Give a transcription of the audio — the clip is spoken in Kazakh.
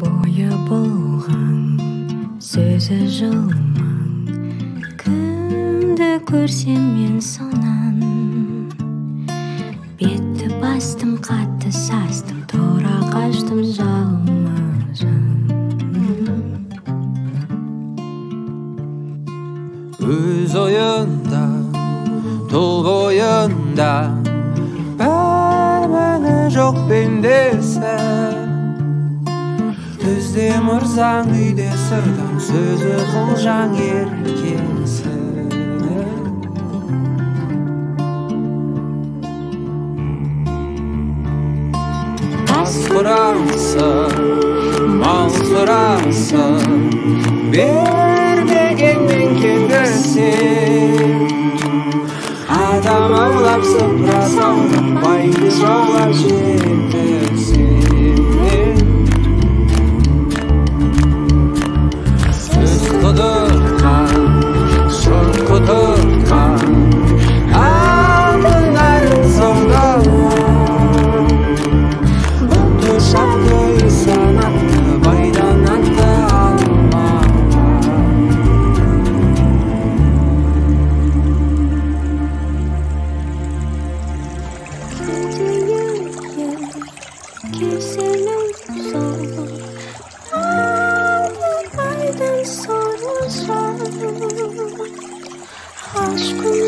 бойы болған сөзі жылмаң, кімді көрсем мен сонан. Бетті бастым, қатты састым, тұра қаштым жалма-жан. Өз ойында, тұл бойында, мәні жоқ пендесі. Түзде мұрзаң, үйде сырдаң, сөзі қылжаң еркесі. Ас құрасың, мал сұрасың, бермегенмен кетесің. Адам аулап сыпыра салып, байды жаулап жетесің. Сөз құдыртқан, жыр құдыртқан, алтынların саудалар. Бұлты шапты санатты, байдан атты алмағар. Keselim zor, aydın sorulsa, aşkın